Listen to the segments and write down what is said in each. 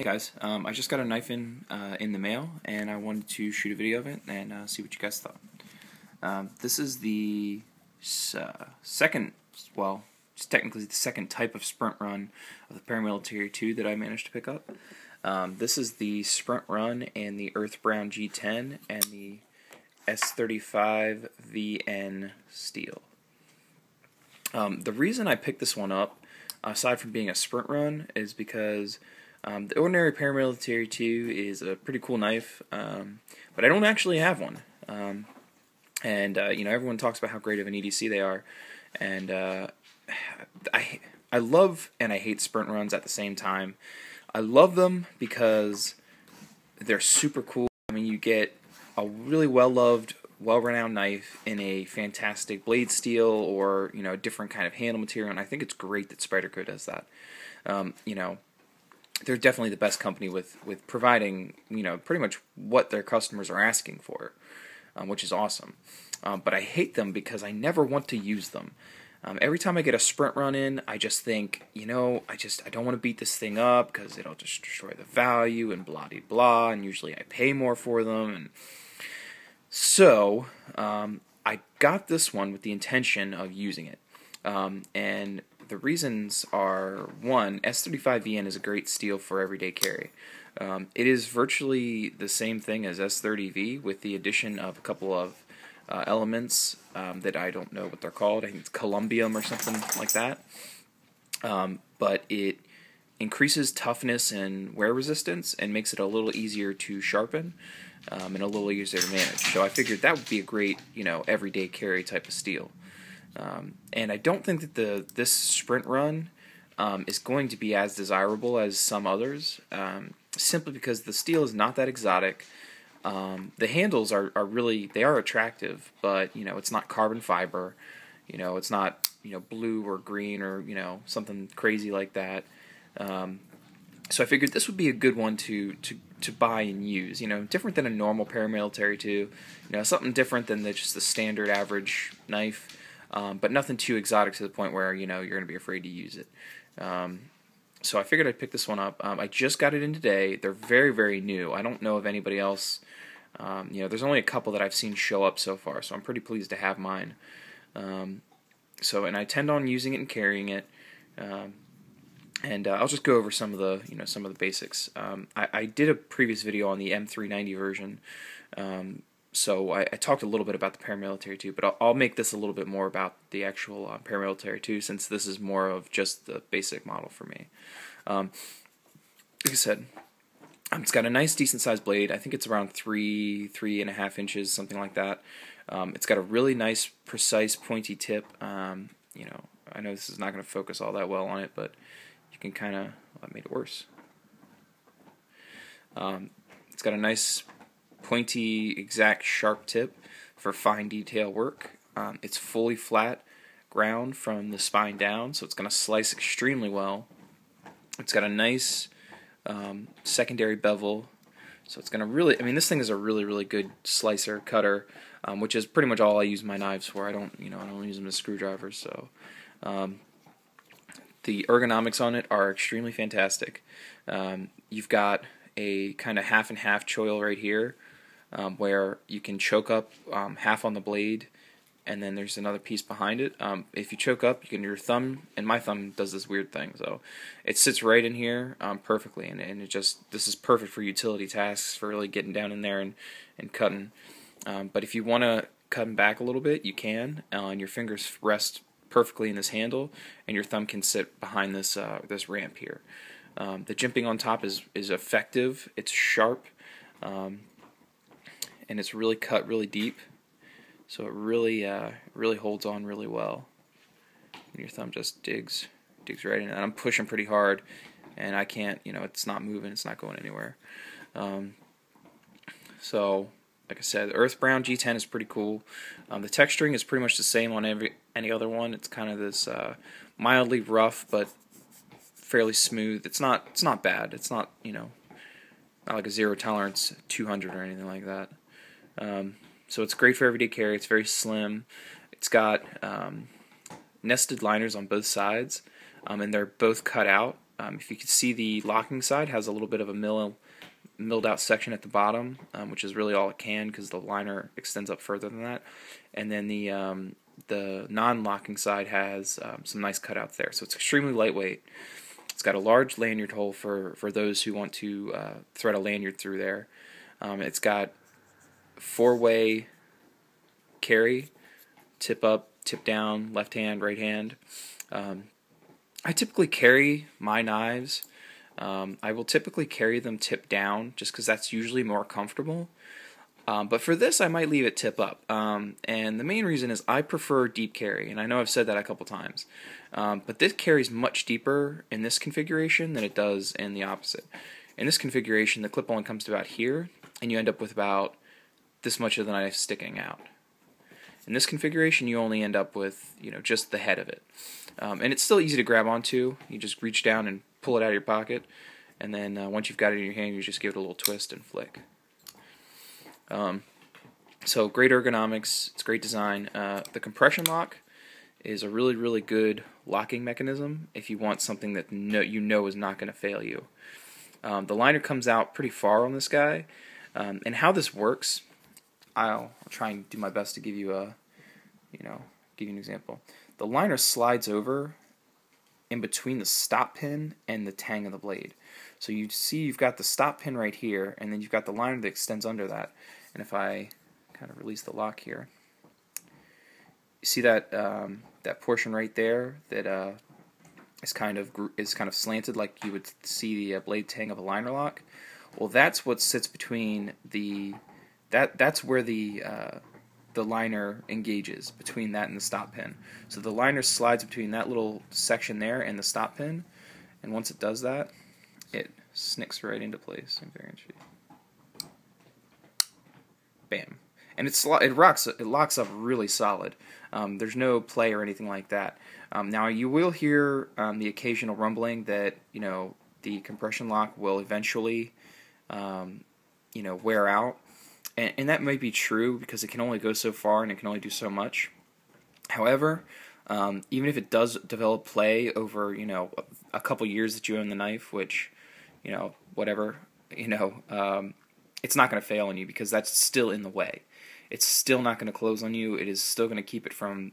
Hey guys, I just got a knife in the mail, and I wanted to shoot a video of it and see what you guys thought. This is the second, well, it's technically the second type of sprint run of the Paramilitary 2 that I managed to pick up. This is the sprint run and the Earth Brown G10 and the s35vn steel. The reason I picked this one up, aside from being a sprint run, is because the ordinary Paramilitary 2 is a pretty cool knife, but I don't actually have one. Everyone talks about how great of an EDC they are, and I love and I hate sprint runs at the same time. I love them because they're super cool. I mean, you get a really well-loved, well-renowned knife in a fantastic blade steel or a different kind of handle material, and I think it's great that Spyderco does that. They're definitely the best company with providing pretty much what their customers are asking for, which is awesome. But I hate them because I never want to use them. Every time I get a sprint run in, I just think, I don't want to beat this thing up because it'll just destroy the value and blah de blah, and usually I pay more for them. And so I got this one with the intention of using it, and the reasons are: one, s35vn is a great steel for everyday carry. It is virtually the same thing as s30v with the addition of a couple of elements that I don't know what they're called. I think it's columbium or something like that. But it increases toughness and wear resistance and makes it a little easier to sharpen and a little easier to manage. So I figured that would be a great, everyday carry type of steel. And I don't think that this sprint run is going to be as desirable as some others, simply because the steel is not that exotic. The handles are really, they are attractive, but it's not carbon fiber. It's not blue or green or something crazy like that. So I figured this would be a good one to buy and use. Different than a normal Paramilitary 2. Something different than just the standard average knife. But nothing too exotic to the point where you're going to be afraid to use it. So I figured I'd pick this one up. I just got it in today. They're very, very new. I don't know of anybody else. There's only a couple that I've seen show up so far, so I'm pretty pleased to have mine. And I intend on using it and carrying it. I'll just go over some of the basics. I did a previous video on the M390 version. So I talked a little bit about the Paramilitary 2, but I'll make this a little bit more about the actual Paramilitary 2, since this is more of just the basic model for me. Like I said, it's got a nice, decent-sized blade. I think it's around 3.5 inches, something like that. It's got a really nice, precise, pointy tip. I know this is not going to focus all that well on it, but you can kind of... Well, I made it worse. It's got a nice, pointy, exact, sharp tip for fine detail work. It's fully flat ground from the spine down, so it's going to slice extremely well. It's got a nice secondary bevel, so it's going to really, this thing is a really, really good slicer, cutter, which is pretty much all I use my knives for. I don't use them as screwdrivers, so the ergonomics on it are extremely fantastic. You've got a kind of half and half choil right here, where you can choke up half on the blade, and then there's another piece behind it. If you choke up, your thumb, and my thumb does this weird thing, so it sits right in here perfectly, and this is perfect for utility tasks, for really getting down in there and cutting. But if you want to cut them back a little bit, you can, and your fingers rest perfectly in this handle, and your thumb can sit behind this this ramp here. The jimping on top is effective. It's sharp, and it's really cut really deep, so it really holds on really well. And your thumb just digs right in, and I'm pushing pretty hard, and I can't, it's not moving, it's not going anywhere. So, like I said, the Earth Brown G10 is pretty cool. The texturing is pretty much the same on any other one. It's kind of this mildly rough but fairly smooth. It's not bad. It's not not like a zero tolerance 200 or anything like that. So it's great for everyday carry. It's very slim. It's got nested liners on both sides, and they're both cut out If you can see, the locking side has a little bit of a milled out section at the bottom, which is really all it can because the liner extends up further than that. And then the non-locking side has some nice cutouts there, so it's extremely lightweight. It's got a large lanyard hole for those who want to thread a lanyard through there. It's got 4-way carry, tip up, tip down, left hand, right hand. I typically carry my knives. I will typically carry them tip down just because that's usually more comfortable. But for this, I might leave it tip up. And the main reason is I prefer deep carry, and I know I've said that a couple times. But this carries much deeper in this configuration than it does in the opposite. In this configuration, the clip only comes to about here, and you end up with about this much of the knife sticking out. In this configuration, you only end up with, just the head of it. And it's still easy to grab onto. You just reach down and pull it out of your pocket, and then once you've got it in your hand, you just give it a little twist and flick. So great ergonomics, it's great design. The compression lock is a really, really good locking mechanism if you want something that you know is not going to fail you. The liner comes out pretty far on this guy, and how this works, I'll try and do my best to give you an example. The liner slides over in between the stop pin and the tang of the blade. So you see you've got the stop pin right here, and then you've got the liner that extends under that. And if I kind of release the lock here, you see that that portion right there that is kind of slanted, like you would see the blade tang of a liner lock. Well, that's what sits between that's where the liner engages between that and the stop pin. So the liner slides between that little section there and the stop pin, and once it does that, it snicks right into place. Bam. And it locks up really solid. There's no play or anything like that. Now you will hear the occasional rumbling that the compression lock will eventually wear out. And that might be true because it can only go so far and it can only do so much. However, even if it does develop play over a couple years that you own the knife, which whatever, it's not going to fail on you because that's still in the way. It's still not going to close on you. It is still going to keep it from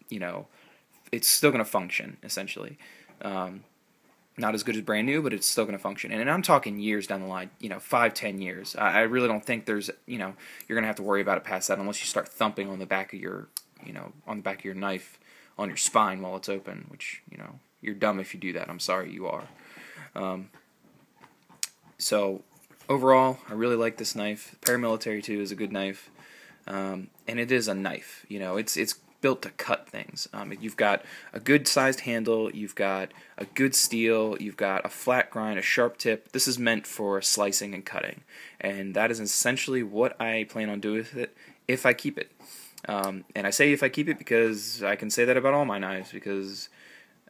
it's still going to function essentially. Not as good as brand new, but it's still going to function. And I'm talking years down the line, 5-10 years. I really don't think there's, you're going to have to worry about it past that unless you start thumping on the back of your, on the back of your knife on your spine while it's open, which, you're dumb if you do that. I'm sorry, you are. So overall, I really like this knife. Paramilitary 2 is a good knife, and it is a knife. It's built to cut things. You've got a good sized handle, you've got a good steel, you've got a flat grind, a sharp tip. This is meant for slicing and cutting, and that is essentially what I plan on doing with it if I keep it. And I say if I keep it because I can say that about all my knives, because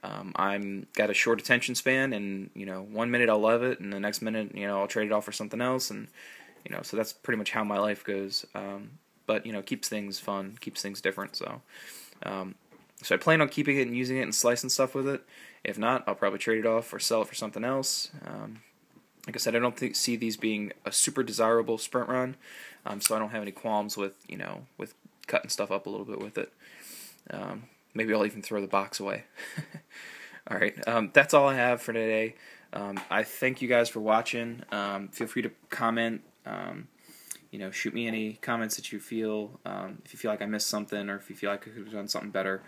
I'm got a short attention span, and 1 minute I'll love it, and the next minute I'll trade it off for something else, and so that's pretty much how my life goes. But keeps things fun, keeps things different. So I plan on keeping it and using it and slicing stuff with it. If not, I'll probably trade it off or sell it for something else. Like I said, I don't see these being a super desirable sprint run, so I don't have any qualms with with cutting stuff up a little bit with it. Maybe I'll even throw the box away. All right, that's all I have for today. I thank you guys for watching. Feel free to comment. Shoot me any comments that you feel, if you feel like I missed something or if you feel like I could have done something better,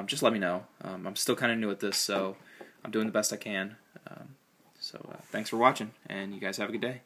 just let me know. I'm still kind of new at this, so I'm doing the best I can. So thanks for watching, and you guys have a good day.